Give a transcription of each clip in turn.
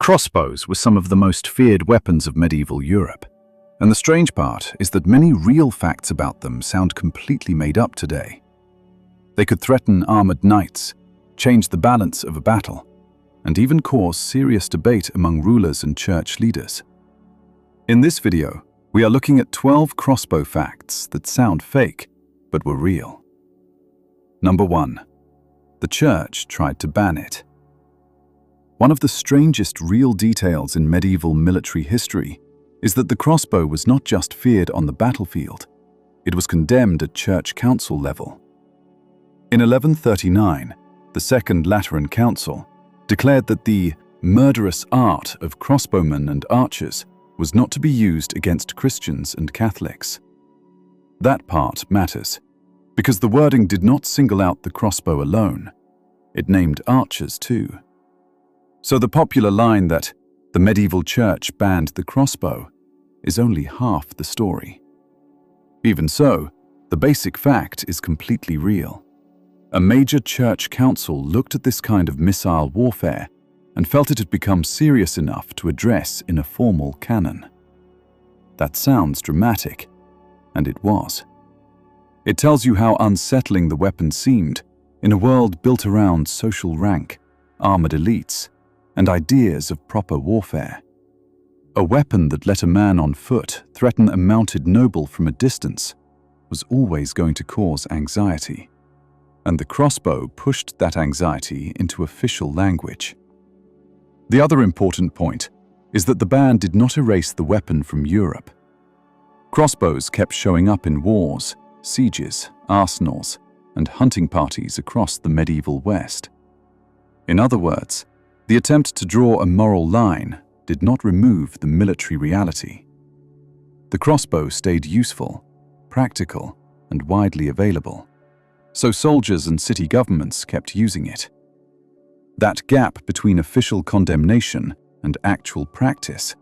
Crossbows were some of the most feared weapons of medieval Europe, and the strange part is that many real facts about them sound completely made up today. They could threaten armored knights, change the balance of a battle, and even cause serious debate among rulers and church leaders. In this video, we are looking at 12 crossbow facts that sound fake, but were real. Number 1. The church tried to ban it. One of the strangest real details in medieval military history is that the crossbow was not just feared on the battlefield, it was condemned at church council level. In 1139, the Second Lateran Council declared that the murderous art of crossbowmen and archers was not to be used against Christians and Catholics. That part matters, because the wording did not single out the crossbow alone, it named archers too. So the popular line that the medieval church banned the crossbow is only half the story. Even so, the basic fact is completely real. A major church council looked at this kind of missile warfare and felt it had become serious enough to address in a formal canon. That sounds dramatic, and it was. It tells you how unsettling the weapon seemed in a world built around social rank, armored elites, and ideas of proper warfare. A weapon that let a man on foot threaten a mounted noble from a distance was always going to cause anxiety, and the crossbow pushed that anxiety into official language. The other important point is that the ban did not erase the weapon from Europe. Crossbows kept showing up in wars, sieges, arsenals, and hunting parties across the medieval West. In other words, the attempt to draw a moral line did not remove the military reality. The crossbow stayed useful, practical, and widely available, so soldiers and city governments kept using it. That gap between official condemnation and actual practice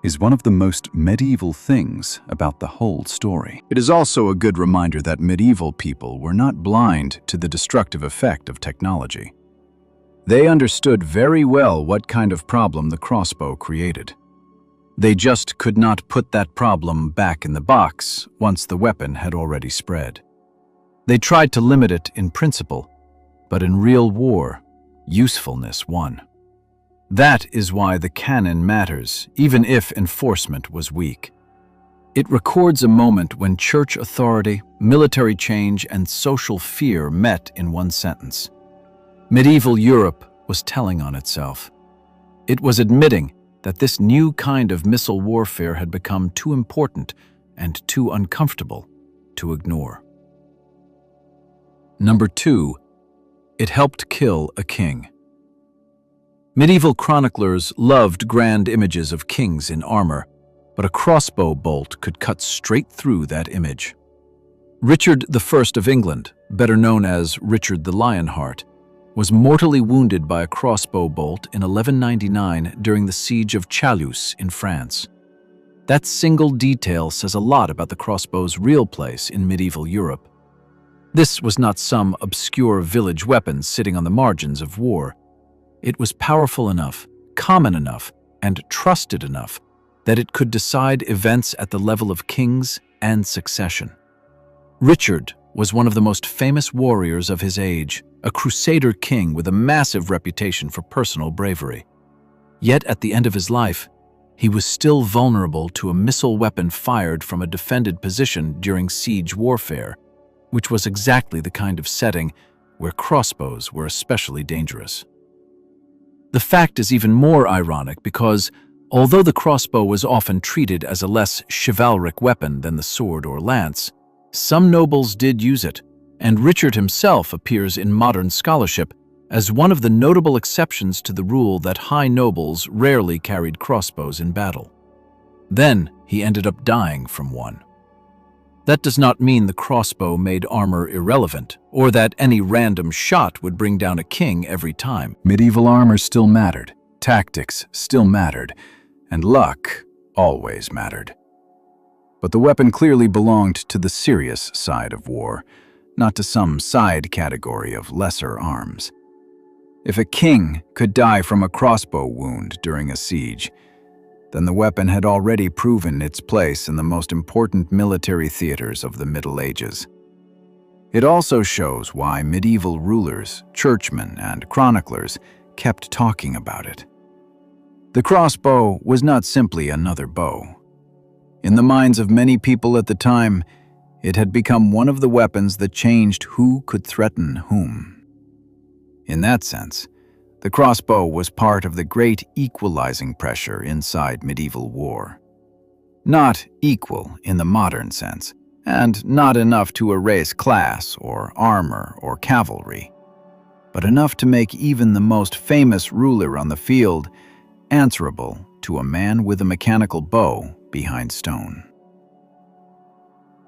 is one of the most medieval things about the whole story. It is also a good reminder that medieval people were not blind to the destructive effect of technology. They understood very well what kind of problem the crossbow created. They just could not put that problem back in the box once the weapon had already spread. They tried to limit it in principle, but in real war, usefulness won. That is why the canon matters, even if enforcement was weak. It records a moment when church authority, military change, and social fear met in one sentence. Medieval Europe was telling on itself. It was admitting that this new kind of missile warfare had become too important and too uncomfortable to ignore. Number 2. It helped kill a king. Medieval chroniclers loved grand images of kings in armor, but a crossbow bolt could cut straight through that image. Richard I of England, better known as Richard the Lionheart, was mortally wounded by a crossbow bolt in 1199 during the siege of Chalus in France. That single detail says a lot about the crossbow's real place in medieval Europe. This was not some obscure village weapon sitting on the margins of war. It was powerful enough, common enough, and trusted enough that it could decide events at the level of kings and succession. Richard was one of the most famous warriors of his age, a crusader king with a massive reputation for personal bravery. Yet at the end of his life, he was still vulnerable to a missile weapon fired from a defended position during siege warfare, which was exactly the kind of setting where crossbows were especially dangerous. The fact is even more ironic because, although the crossbow was often treated as a less chivalric weapon than the sword or lance, some nobles did use it, and Richard himself appears in modern scholarship as one of the notable exceptions to the rule that high nobles rarely carried crossbows in battle. Then he ended up dying from one. That does not mean the crossbow made armor irrelevant, or that any random shot would bring down a king every time. Medieval armor still mattered, tactics still mattered, and luck always mattered. But the weapon clearly belonged to the serious side of war, not to some side category of lesser arms. If a king could die from a crossbow wound during a siege, then the weapon had already proven its place in the most important military theaters of the Middle Ages. It also shows why medieval rulers, churchmen, and chroniclers kept talking about it. The crossbow was not simply another bow. In the minds of many people at the time, it had become one of the weapons that changed who could threaten whom. In that sense, the crossbow was part of the great equalizing pressure inside medieval war. Not equal in the modern sense, and not enough to erase class or armor or cavalry, but enough to make even the most famous ruler on the field answerable to a man with a mechanical bow behind stone.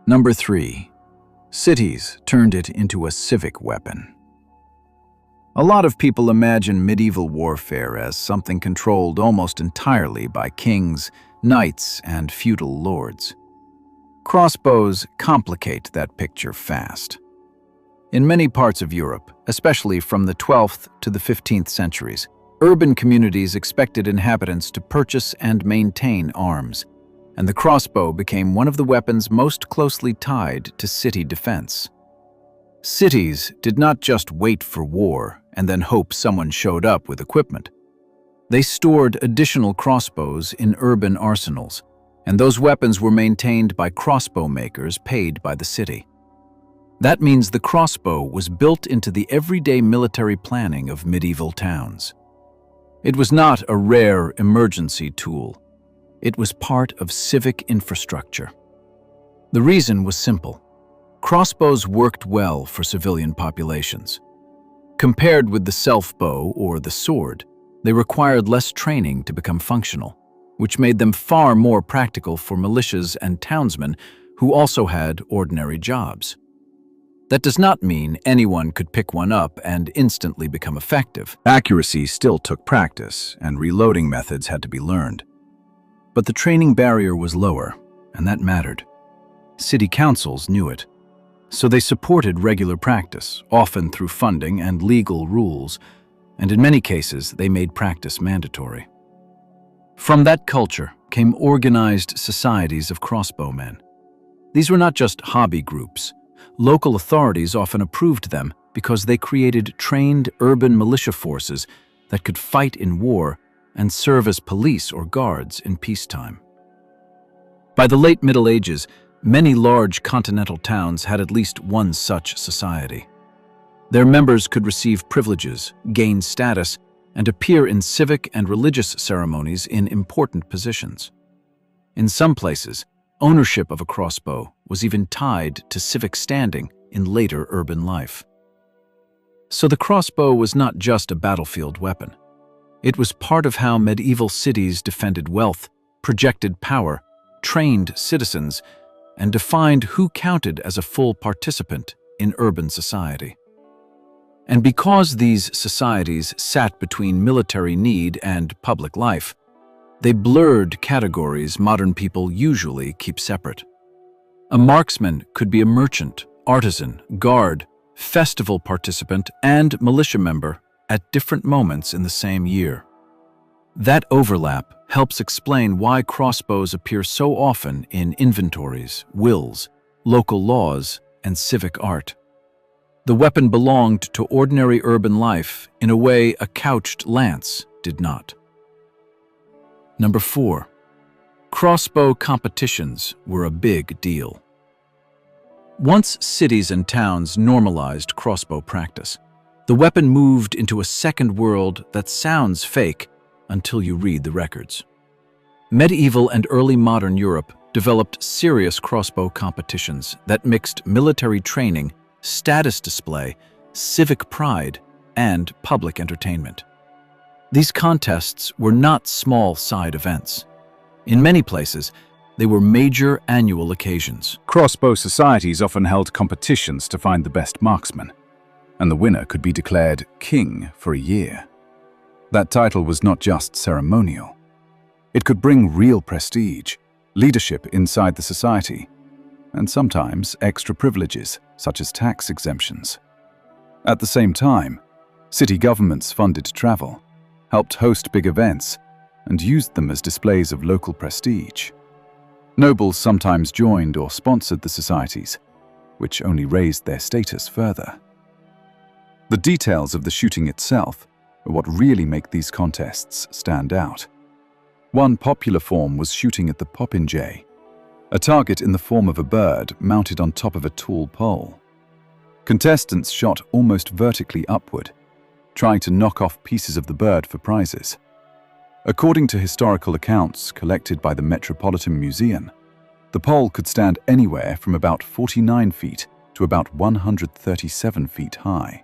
Number 3. Cities turned it into a civic weapon. A lot of people imagine medieval warfare as something controlled almost entirely by kings, knights, and feudal lords. Crossbows complicate that picture fast. In many parts of Europe, especially from the 12th to the 15th centuries, urban communities expected inhabitants to purchase and maintain arms, and the crossbow became one of the weapons most closely tied to city defense. Cities did not just wait for war and then hope someone showed up with equipment. They stored additional crossbows in urban arsenals, and those weapons were maintained by crossbow makers paid by the city. That means the crossbow was built into the everyday military planning of medieval towns. It was not a rare emergency tool. It was part of civic infrastructure. The reason was simple. Crossbows worked well for civilian populations. Compared with the self-bow or the sword, they required less training to become functional, which made them far more practical for militias and townsmen who also had ordinary jobs. That does not mean anyone could pick one up and instantly become effective. Accuracy still took practice, and reloading methods had to be learned. But the training barrier was lower, and that mattered. City councils knew it, so they supported regular practice, often through funding and legal rules, and in many cases they made practice mandatory. From that culture came organized societies of crossbowmen. These were not just hobby groups. Local authorities often approved them because they created trained urban militia forces that could fight in war and serve as police or guards in peacetime. By the late Middle Ages, many large continental towns had at least one such society. Their members could receive privileges, gain status, and appear in civic and religious ceremonies in important positions. In some places, ownership of a crossbow was even tied to civic standing in later urban life. So the crossbow was not just a battlefield weapon. It was part of how medieval cities defended wealth, projected power, trained citizens, and defined who counted as a full participant in urban society. And because these societies sat between military need and public life, they blurred categories modern people usually keep separate. A marksman could be a merchant, artisan, guard, festival participant, and militia member at different moments in the same year. That overlap helps explain why crossbows appear so often in inventories, wills, local laws, and civic art. The weapon belonged to ordinary urban life in a way a couched lance did not. Number 4. Crossbow competitions were a big deal. Once cities and towns normalized crossbow practice, the weapon moved into a second world that sounds fake until you read the records. Medieval and early modern Europe developed serious crossbow competitions that mixed military training, status display, civic pride, and public entertainment. These contests were not small side events. In many places, they were major annual occasions. Crossbow societies often held competitions to find the best marksman, and the winner could be declared king for a year. That title was not just ceremonial. It could bring real prestige, leadership inside the society, and sometimes extra privileges, such as tax exemptions. At the same time, City governments funded travel, helped host big events, and used them as displays of local prestige. Nobles sometimes joined or sponsored the societies, which only raised their status further. The details of the shooting itself are what really make these contests stand out. One popular form was shooting at the popinjay, a target in the form of a bird mounted on top of a tall pole. Contestants shot almost vertically upward, trying to knock off pieces of the bird for prizes. According to historical accounts collected by the Metropolitan Museum, the pole could stand anywhere from about 49 feet to about 137 feet high.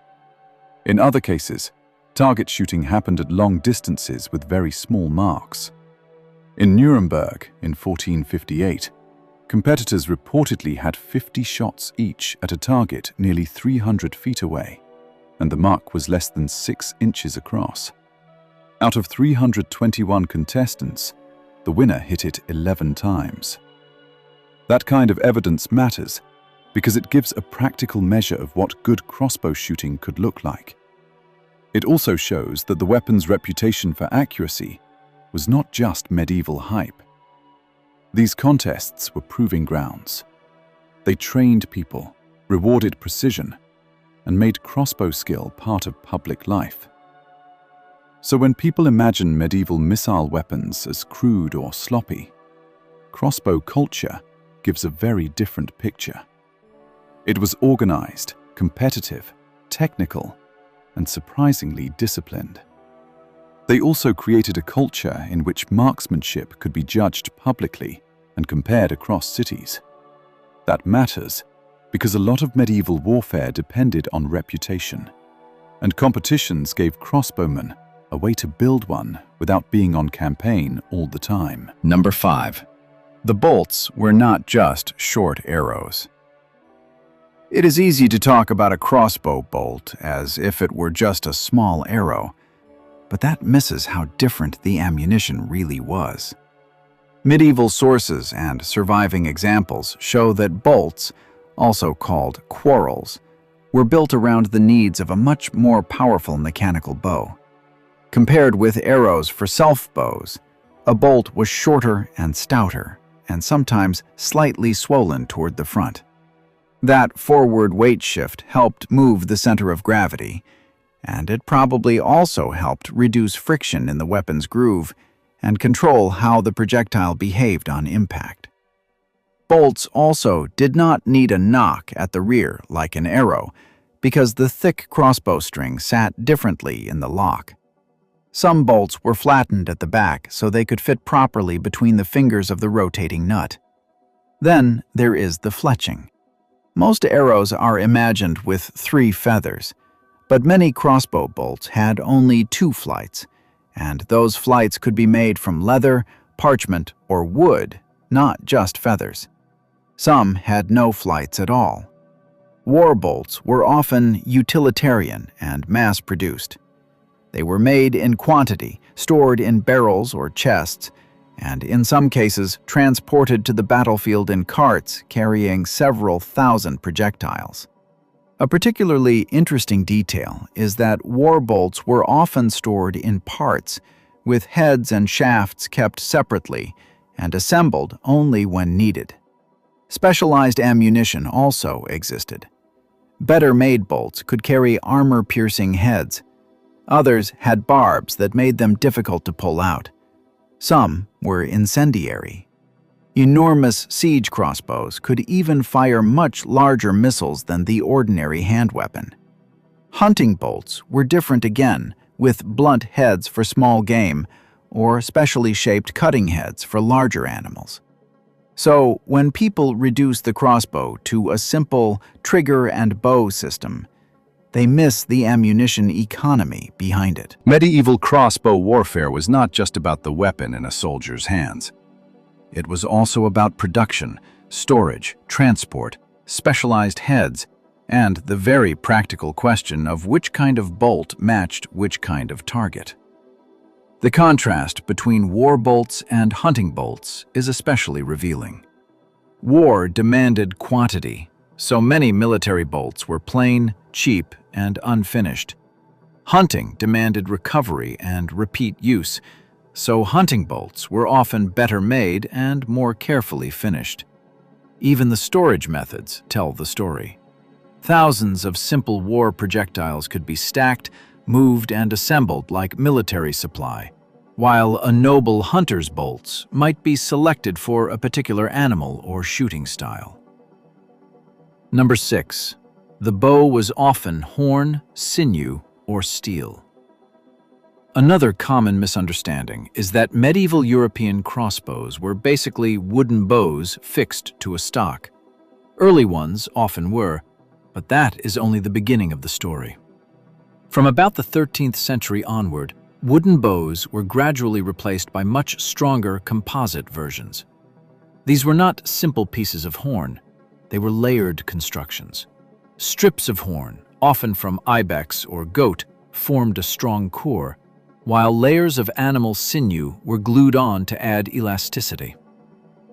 In other cases, target shooting happened at long distances with very small marks. In Nuremberg in 1458, competitors reportedly had 50 shots each at a target nearly 300 feet away, and the mark was less than 6 inches across. Out of 321 contestants, the winner hit it 11 times. That kind of evidence matters because it gives a practical measure of what good crossbow shooting could look like. It also shows that the weapon's reputation for accuracy was not just medieval hype. These contests were proving grounds. They trained people, rewarded precision, and made crossbow skill part of public life. So when people imagine medieval missile weapons as crude or sloppy, crossbow culture gives a very different picture. It was organized, competitive, technical, and surprisingly disciplined. They also created a culture in which marksmanship could be judged publicly and compared across cities. That matters because a lot of medieval warfare depended on reputation, and competitions gave crossbowmen a way to build one without being on campaign all the time. Number 5. The bolts were not just short arrows. It is easy to talk about a crossbow bolt as if it were just a small arrow, but that misses how different the ammunition really was. Medieval sources and surviving examples show that bolts, also called quarrels, were built around the needs of a much more powerful mechanical bow. Compared with arrows for self-bows, a bolt was shorter and stouter, and sometimes slightly swollen toward the front. That forward weight shift helped move the center of gravity, and it probably also helped reduce friction in the weapon's groove and control how the projectile behaved on impact. Bolts also did not need a knock at the rear like an arrow, because the thick crossbow string sat differently in the lock. Some bolts were flattened at the back so they could fit properly between the fingers of the rotating nut. Then there is the fletching. Most arrows are imagined with 3 feathers, but many crossbow bolts had only 2 flights, and those flights could be made from leather, parchment, or wood, not just feathers. Some had no flights at all. War bolts were often utilitarian and mass-produced. They were made in quantity, stored in barrels or chests, and in some cases transported to the battlefield in carts carrying several thousand projectiles. A particularly interesting detail is that war bolts were often stored in parts, with heads and shafts kept separately and assembled only when needed. Specialized ammunition also existed. Better-made bolts could carry armor-piercing heads. Others had barbs that made them difficult to pull out. Some were incendiary. Enormous siege crossbows could even fire much larger missiles than the ordinary hand weapon. Hunting bolts were different again, with blunt heads for small game or specially shaped cutting heads for larger animals. So, when people reduce the crossbow to a simple trigger and bow system, they miss the ammunition economy behind it. Medieval crossbow warfare was not just about the weapon in a soldier's hands. It was also about production, storage, transport, specialized heads, and the very practical question of which kind of bolt matched which kind of target. The contrast between war bolts and hunting bolts is especially revealing. War demanded quantity, so many military bolts were plain, cheap, and unfinished. Hunting demanded recovery and repeat use, so hunting bolts were often better made and more carefully finished. Even the storage methods tell the story. Thousands of simple war projectiles could be stacked, moved, and assembled like military supply, while a noble hunter's bolts might be selected for a particular animal or shooting style. Number 6. The bow was often horn, sinew, or steel. Another common misunderstanding is that medieval European crossbows were basically wooden bows fixed to a stock. Early ones often were, but that is only the beginning of the story. From about the 13th century onward, wooden bows were gradually replaced by much stronger composite versions. These were not simple pieces of horn, they were layered constructions. Strips of horn, often from ibex or goat, formed a strong core, while layers of animal sinew were glued on to add elasticity.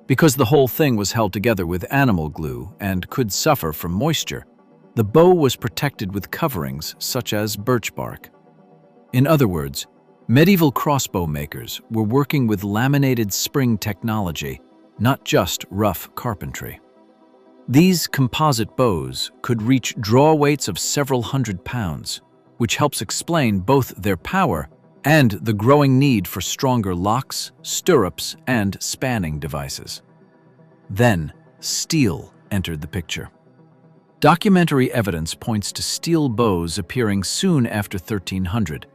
Because the whole thing was held together with animal glue and could suffer from moisture, the bow was protected with coverings such as birch bark. In other words, medieval crossbow makers were working with laminated spring technology, not just rough carpentry. These composite bows could reach draw weights of several hundred pounds, which helps explain both their power and the growing need for stronger locks, stirrups, and spanning devices. Then, steel entered the picture. Documentary evidence points to steel bows appearing soon after 1300,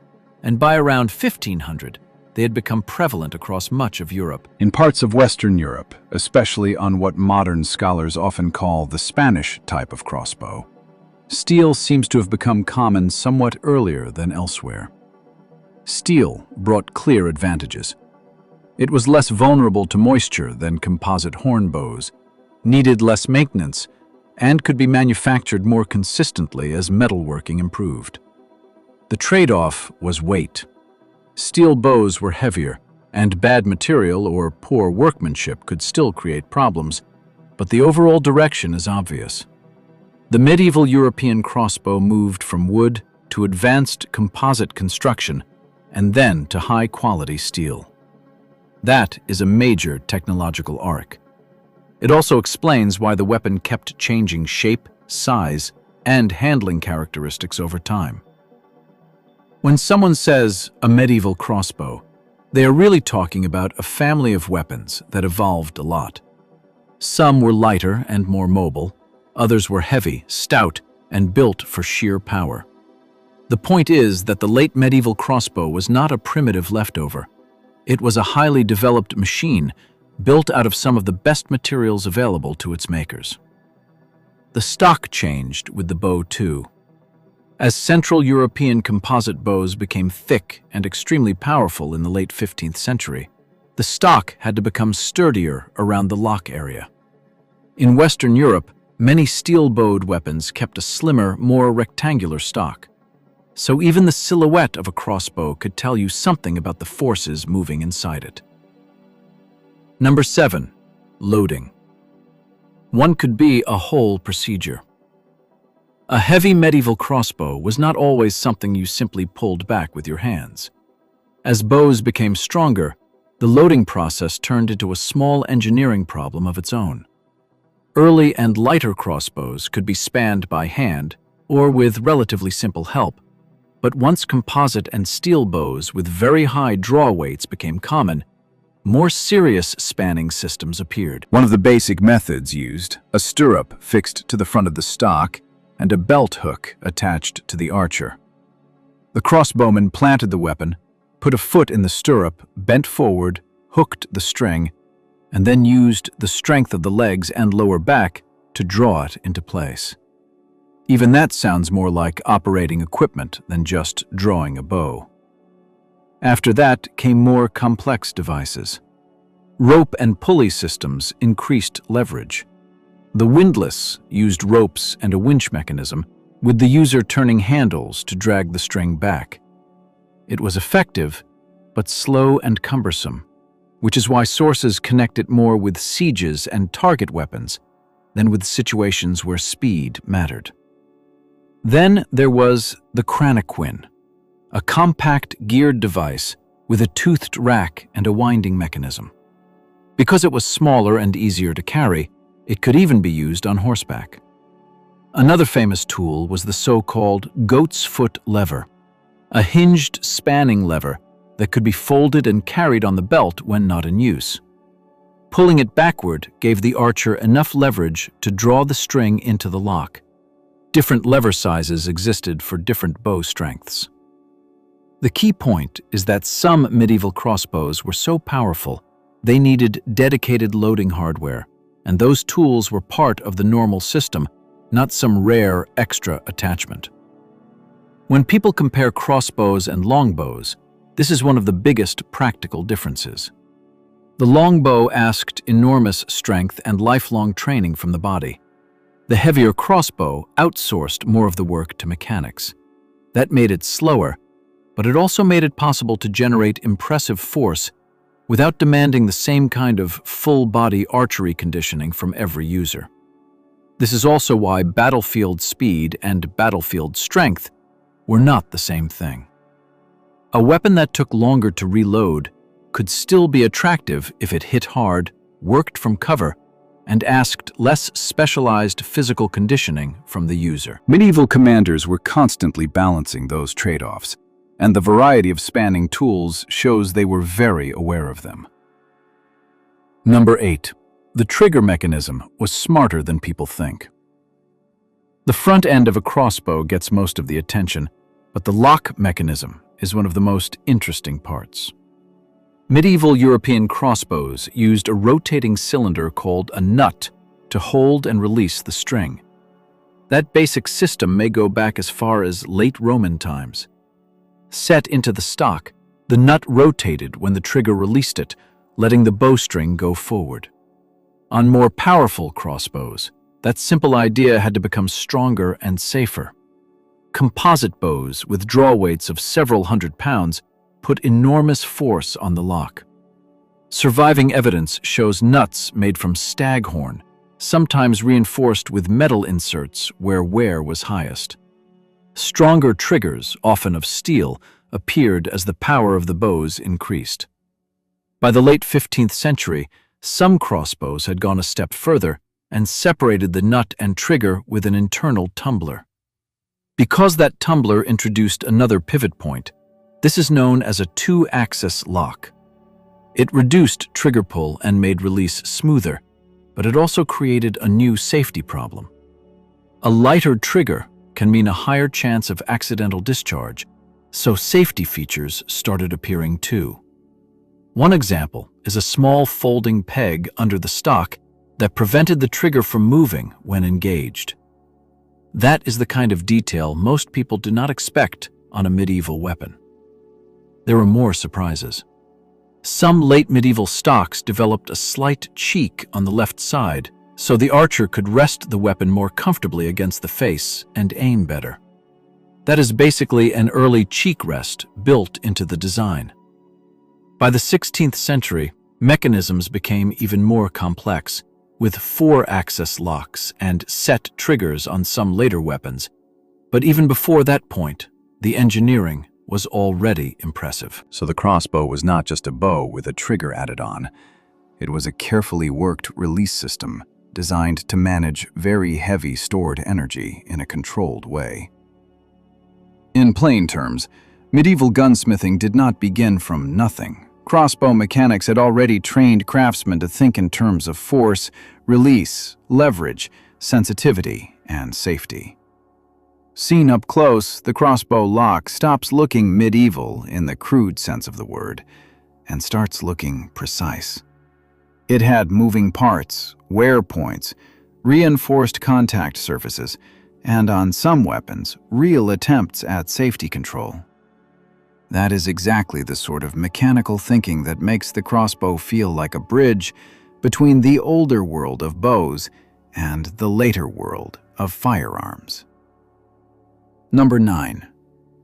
and by around 1500, they had become prevalent across much of Europe. In parts of Western Europe, especially on what modern scholars often call the Spanish type of crossbow, steel seems to have become common somewhat earlier than elsewhere. Steel brought clear advantages. It was less vulnerable to moisture than composite horn bows, needed less maintenance, and could be manufactured more consistently as metalworking improved. The trade-off was weight. Steel bows were heavier, and bad material or poor workmanship could still create problems, but the overall direction is obvious. The medieval European crossbow moved from wood to advanced composite construction, and then to high-quality steel. That is a major technological arc. It also explains why the weapon kept changing shape, size, and handling characteristics over time. When someone says a medieval crossbow, they are really talking about a family of weapons that evolved a lot. Some were lighter and more mobile, others were heavy, stout, and built for sheer power. The point is that the late medieval crossbow was not a primitive leftover. It was a highly developed machine built out of some of the best materials available to its makers. The stock changed with the bow too. As Central European composite bows became thick and extremely powerful in the late 15th century, the stock had to become sturdier around the lock area. In Western Europe, many steel-bowed weapons kept a slimmer, more rectangular stock. So even the silhouette of a crossbow could tell you something about the forces moving inside it. Number 7. Loading. One could be a whole procedure. A heavy medieval crossbow was not always something you simply pulled back with your hands. As bows became stronger, the loading process turned into a small engineering problem of its own. Early and lighter crossbows could be spanned by hand or with relatively simple help, but once composite and steel bows with very high draw weights became common, more serious spanning systems appeared. One of the basic methods used, a stirrup fixed to the front of the stock and a belt hook attached to the archer. The crossbowman planted the weapon, put a foot in the stirrup, bent forward, hooked the string, and then used the strength of the legs and lower back to draw it into place. Even that sounds more like operating equipment than just drawing a bow. After that came more complex devices. Rope and pulley systems increased leverage. The windlass used ropes and a winch mechanism, with the user turning handles to drag the string back. It was effective, but slow and cumbersome, which is why sources connect it more with sieges and target weapons than with situations where speed mattered. Then there was the cranaquin, a compact geared device with a toothed rack and a winding mechanism. Because it was smaller and easier to carry, it could even be used on horseback. Another famous tool was the so-called goat's foot lever, a hinged spanning lever that could be folded and carried on the belt when not in use. Pulling it backward gave the archer enough leverage to draw the string into the lock. Different lever sizes existed for different bow strengths. The key point is that some medieval crossbows were so powerful they needed dedicated loading hardware, and those tools were part of the normal system, not some rare extra attachment. When people compare crossbows and longbows, this is one of the biggest practical differences. The longbow asked enormous strength and lifelong training from the body. The heavier crossbow outsourced more of the work to mechanics. That made it slower, but it also made it possible to generate impressive force without demanding the same kind of full-body archery conditioning from every user. This is also why battlefield speed and battlefield strength were not the same thing. A weapon that took longer to reload could still be attractive if it hit hard, worked from cover, and asked less specialized physical conditioning from the user. Medieval commanders were constantly balancing those trade-offs, and the variety of spanning tools shows they were very aware of them. Number 8. The trigger mechanism was smarter than people think. The front end of a crossbow gets most of the attention, but the lock mechanism is one of the most interesting parts. Medieval European crossbows used a rotating cylinder called a nut to hold and release the string. That basic system may go back as far as late Roman times. Set into the stock, the nut rotated when the trigger released it, letting the bowstring go forward. On more powerful crossbows, that simple idea had to become stronger and safer. Composite bows with draw weights of several hundred pounds put enormous force on the lock. Surviving evidence shows nuts made from staghorn, sometimes reinforced with metal inserts where wear was highest. Stronger triggers, often of steel, appeared as the power of the bows increased. By the late 15th century, some crossbows had gone a step further and separated the nut and trigger with an internal tumbler. Because that tumbler introduced another pivot point, this is known as a two-axis lock. It reduced trigger pull and made release smoother, but it also created a new safety problem. A lighter trigger can mean a higher chance of accidental discharge, so safety features started appearing too. One example is a small folding peg under the stock that prevented the trigger from moving when engaged. That is the kind of detail most people do not expect on a medieval weapon. There were more surprises. Some late medieval stocks developed a slight cheek on the left side, so the archer could rest the weapon more comfortably against the face and aim better. That is basically an early cheek rest built into the design. By the 16th century, mechanisms became even more complex, with 4-axis locks and set triggers on some later weapons. But even before that point, the engineering was already impressive. So the crossbow was not just a bow with a trigger added on. It was a carefully worked release system designed to manage very heavy stored energy in a controlled way. In plain terms, medieval gunsmithing did not begin from nothing. Crossbow mechanics had already trained craftsmen to think in terms of force, release, leverage, sensitivity, and safety. Seen up close, the crossbow lock stops looking medieval in the crude sense of the word and starts looking precise. It had moving parts, wear points, reinforced contact surfaces, and on some weapons, real attempts at safety control. That is exactly the sort of mechanical thinking that makes the crossbow feel like a bridge between the older world of bows and the later world of firearms. Number 9.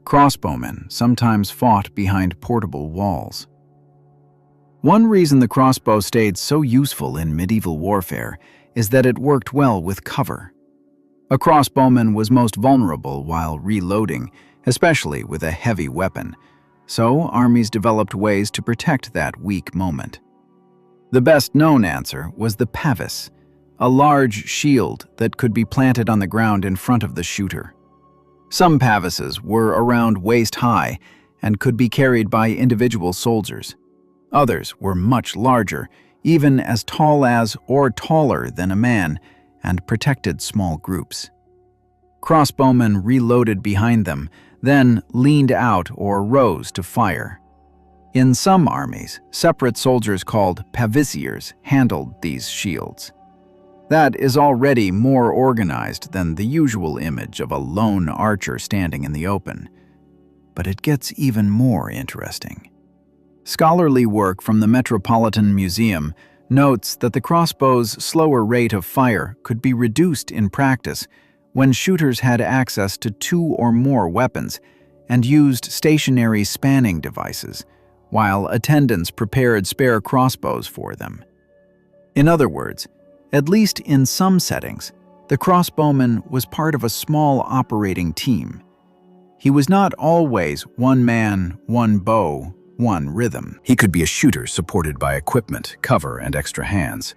Crossbowmen sometimes fought behind portable walls. One reason the crossbow stayed so useful in medieval warfare is that it worked well with cover. A crossbowman was most vulnerable while reloading especially with a heavy weapon, so armies developed ways to protect that weak moment. The best-known answer was the pavis, a large shield that could be planted on the ground in front of the shooter. Some pavises were around waist-high and could be carried by individual soldiers. Others were much larger, even as tall as or taller than a man, and protected small groups. Crossbowmen reloaded behind them, then leaned out or rose to fire. In some armies, separate soldiers called pavisiers handled these shields. That is already more organized than the usual image of a lone archer standing in the open. But it gets even more interesting. Scholarly work from the Metropolitan Museum notes that the crossbow's slower rate of fire could be reduced in practice when shooters had access to 2 or more weapons and used stationary spanning devices, while attendants prepared spare crossbows for them. In other words, at least in some settings, the crossbowman was part of a small operating team. He was not always one man, one bow, one rhythm. He could be a shooter supported by equipment, cover, and extra hands.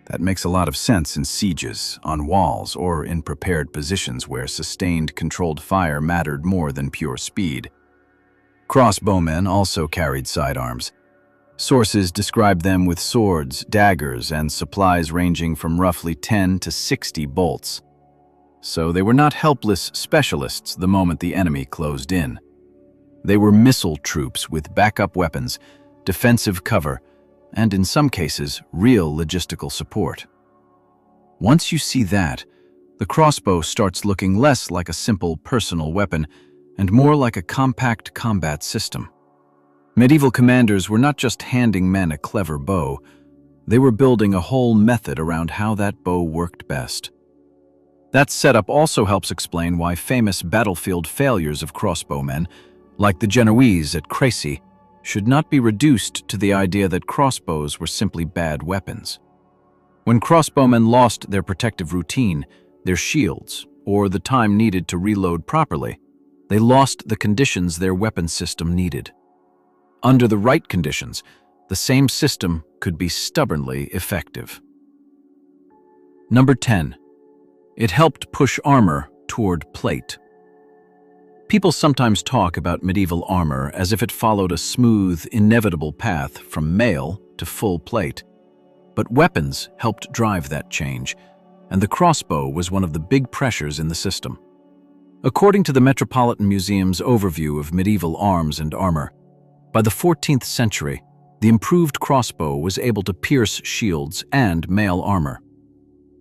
That makes a lot of sense in sieges, on walls, or in prepared positions where sustained, controlled fire mattered more than pure speed. Crossbowmen also carried sidearms. Sources describe them with swords, daggers, and supplies ranging from roughly 10 to 60 bolts. So they were not helpless specialists the moment the enemy closed in. They were missile troops with backup weapons, defensive cover, and in some cases, real logistical support. Once you see that, the crossbow starts looking less like a simple personal weapon and more like a compact combat system. Medieval commanders were not just handing men a clever bow, they were building a whole method around how that bow worked best. That setup also helps explain why famous battlefield failures of crossbowmen, like the Genoese at Crecy, should not be reduced to the idea that crossbows were simply bad weapons. When crossbowmen lost their protective routine, their shields, or the time needed to reload properly, they lost the conditions their weapon system needed. Under the right conditions, the same system could be stubbornly effective. Number 10. It helped push armor toward plate. People sometimes talk about medieval armor as if it followed a smooth, inevitable path from mail to full plate. But weapons helped drive that change, and the crossbow was one of the big pressures in the system. According to the Metropolitan Museum's overview of medieval arms and armor, by the 14th century, the improved crossbow was able to pierce shields and mail armor.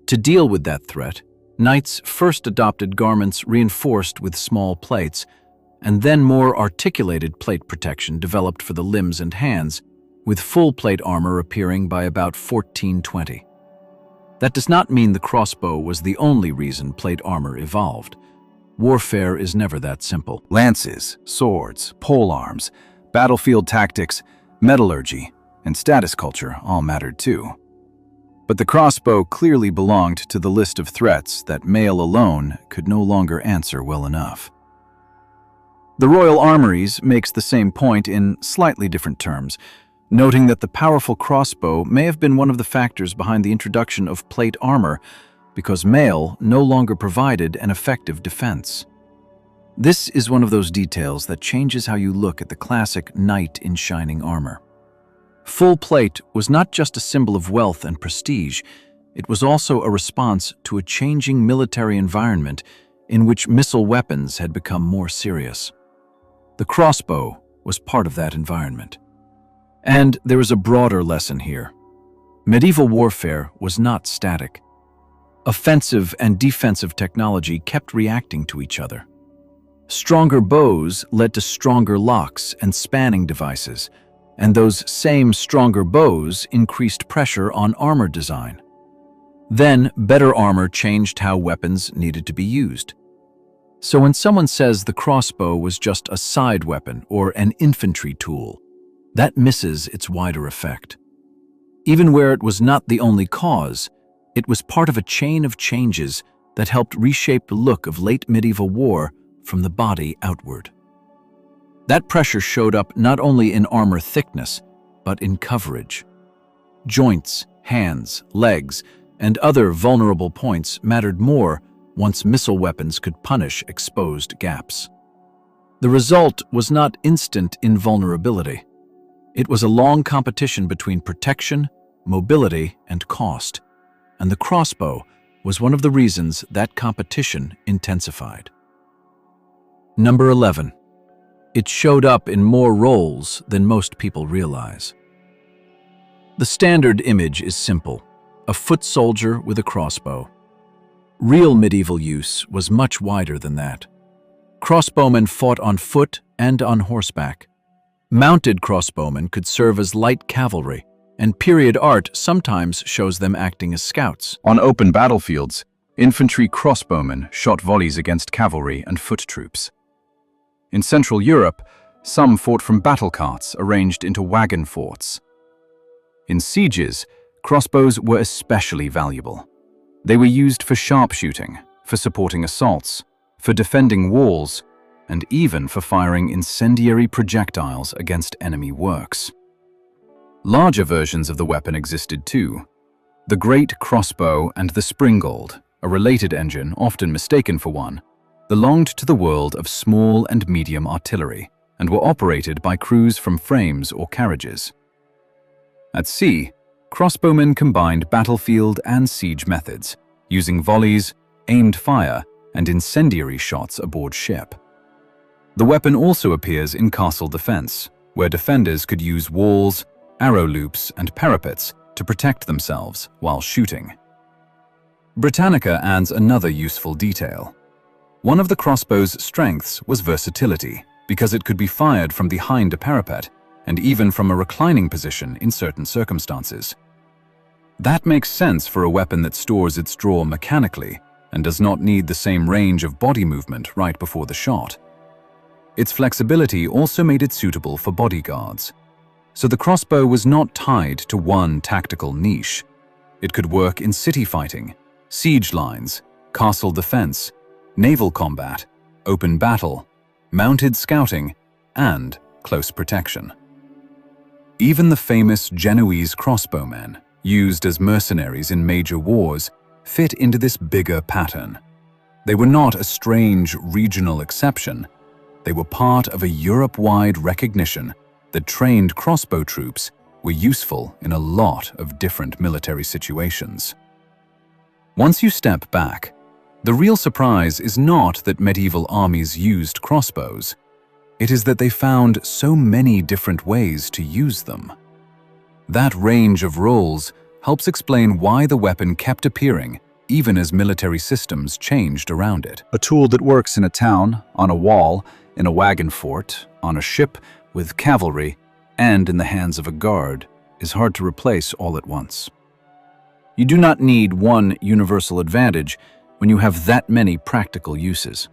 To deal with that threat, knights first adopted garments reinforced with small plates, and then more articulated plate protection developed for the limbs and hands, with full plate armor appearing by about 1420. That does not mean the crossbow was the only reason plate armor evolved. Warfare is never that simple. Lances, swords, polearms, battlefield tactics, metallurgy, and status culture all mattered too. But the crossbow clearly belonged to the list of threats that mail alone could no longer answer well enough. The Royal Armories makes the same point in slightly different terms, noting that the powerful crossbow may have been one of the factors behind the introduction of plate armor, because mail no longer provided an effective defense. This is one of those details that changes how you look at the classic knight in shining armor. Full plate was not just a symbol of wealth and prestige, it was also a response to a changing military environment in which missile weapons had become more serious. The crossbow was part of that environment. And there is a broader lesson here. Medieval warfare was not static. Offensive and defensive technology kept reacting to each other. Stronger bows led to stronger locks and spanning devices, and those same stronger bows increased pressure on armor design. Then, better armor changed how weapons needed to be used. So when someone says the crossbow was just a side weapon or an infantry tool, that misses its wider effect. Even where it was not the only cause, it was part of a chain of changes that helped reshape the look of late medieval war from the body outward. That pressure showed up not only in armor thickness, but in coverage. Joints, hands, legs, and other vulnerable points mattered more once missile weapons could punish exposed gaps. The result was not instant invulnerability. It was a long competition between protection, mobility, and cost, and the crossbow was one of the reasons that competition intensified. Number 11. It showed up in more roles than most people realize. The standard image is simple: a foot soldier with a crossbow. Real medieval use was much wider than that. Crossbowmen fought on foot and on horseback. Mounted crossbowmen could serve as light cavalry, and period art sometimes shows them acting as scouts. On open battlefields, infantry crossbowmen shot volleys against cavalry and foot troops. In Central Europe, some fought from battle carts arranged into wagon forts. In sieges, crossbows were especially valuable. They were used for sharpshooting, for supporting assaults, for defending walls, and even for firing incendiary projectiles against enemy works. Larger versions of the weapon existed too. The great crossbow and the springald, a related engine often mistaken for one, belonged to the world of small and medium artillery and were operated by crews from frames or carriages. At sea, crossbowmen combined battlefield and siege methods, using volleys, aimed fire, and incendiary shots aboard ship. The weapon also appears in castle defense, where defenders could use walls, arrow loops, and parapets to protect themselves while shooting. Britannica adds another useful detail. One of the crossbow's strengths was versatility, because it could be fired from behind a parapet and even from a reclining position in certain circumstances. That makes sense for a weapon that stores its draw mechanically and does not need the same range of body movement right before the shot. Its flexibility also made it suitable for bodyguards. So the crossbow was not tied to one tactical niche. It could work in city fighting, siege lines, castle defense, naval combat, open battle, mounted scouting, and close protection. Even the famous Genoese crossbowmen, used as mercenaries in major wars, fit into this bigger pattern. They were not a strange regional exception. They were part of a Europe-wide recognition that trained crossbow troops were useful in a lot of different military situations. Once you step back, the real surprise is not that medieval armies used crossbows. It is that they found so many different ways to use them. That range of roles helps explain why the weapon kept appearing even as military systems changed around it. A tool that works in a town, on a wall, in a wagon fort, on a ship, with cavalry, and in the hands of a guard is hard to replace all at once. You do not need one universal advantage when you have that many practical uses.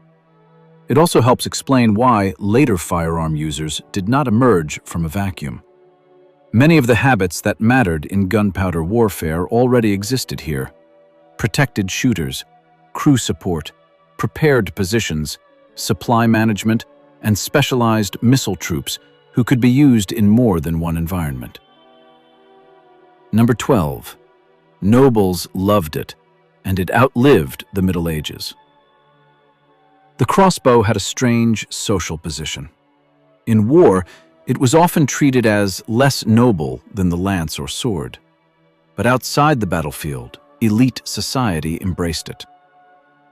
It also helps explain why later firearm users did not emerge from a vacuum. Many of the habits that mattered in gunpowder warfare already existed here. Protected shooters, crew support, prepared positions, supply management, and specialized missile troops who could be used in more than one environment. Number 12. Nobles loved it, and it outlived the Middle Ages. The crossbow had a strange social position. In war, it was often treated as less noble than the lance or sword. But outside the battlefield, elite society embraced it.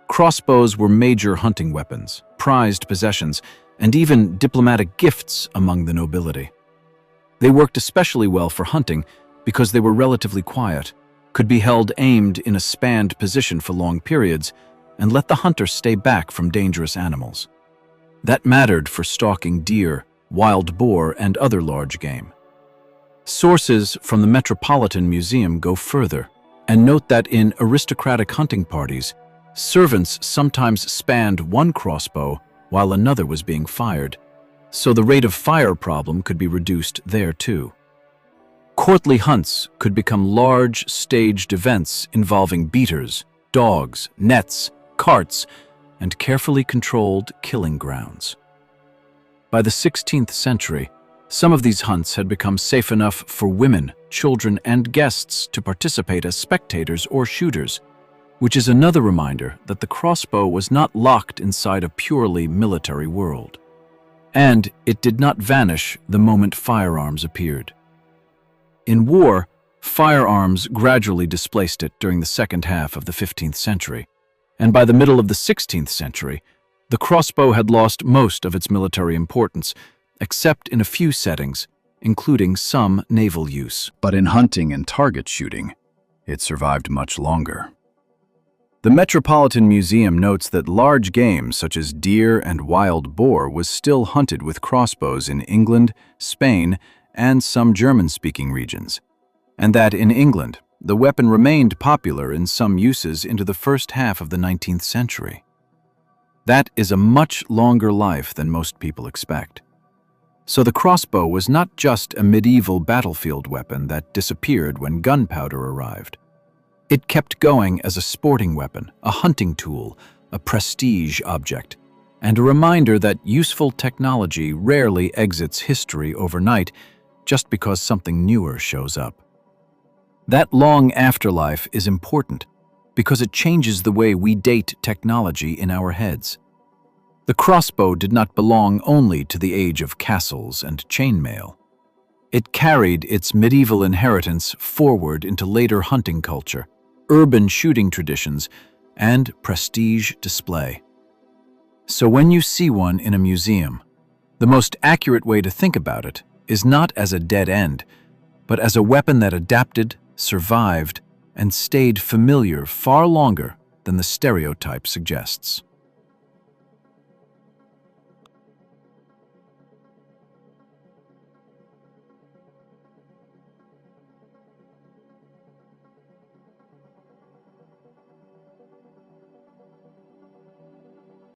Crossbows were major hunting weapons, prized possessions, and even diplomatic gifts among the nobility. They worked especially well for hunting because they were relatively quiet, could be held aimed in a spanned position for long periods, and let the hunter stay back from dangerous animals. That mattered for stalking deer, wild boar, and other large game. Sources from the Metropolitan Museum go further and note that in aristocratic hunting parties, servants sometimes spanned one crossbow while another was being fired, so the rate of fire problem could be reduced there too. Courtly hunts could become large, staged events involving beaters, dogs, nets, carts, and carefully controlled killing grounds. By the 16th century, some of these hunts had become safe enough for women, children, and guests to participate as spectators or shooters, which is another reminder that the crossbow was not locked inside a purely military world. And it did not vanish the moment firearms appeared. In war, firearms gradually displaced it during the second half of the 15th century, and by the middle of the 16th century, the crossbow had lost most of its military importance, except in a few settings, including some naval use. But in hunting and target shooting, it survived much longer. The Metropolitan Museum notes that large game such as deer and wild boar was still hunted with crossbows in England, Spain, and some German-speaking regions, and that in England, the weapon remained popular in some uses into the first half of the 19th century. That is a much longer life than most people expect. So the crossbow was not just a medieval battlefield weapon that disappeared when gunpowder arrived. It kept going as a sporting weapon, a hunting tool, a prestige object, and a reminder that useful technology rarely exits history overnight just because something newer shows up. That long afterlife is important because it changes the way we date technology in our heads. The crossbow did not belong only to the age of castles and chainmail. It carried its medieval inheritance forward into later hunting culture, urban shooting traditions, and prestige display. So when you see one in a museum, the most accurate way to think about it is not as a dead end, but as a weapon that adapted, survived, and stayed familiar far longer than the stereotype suggests.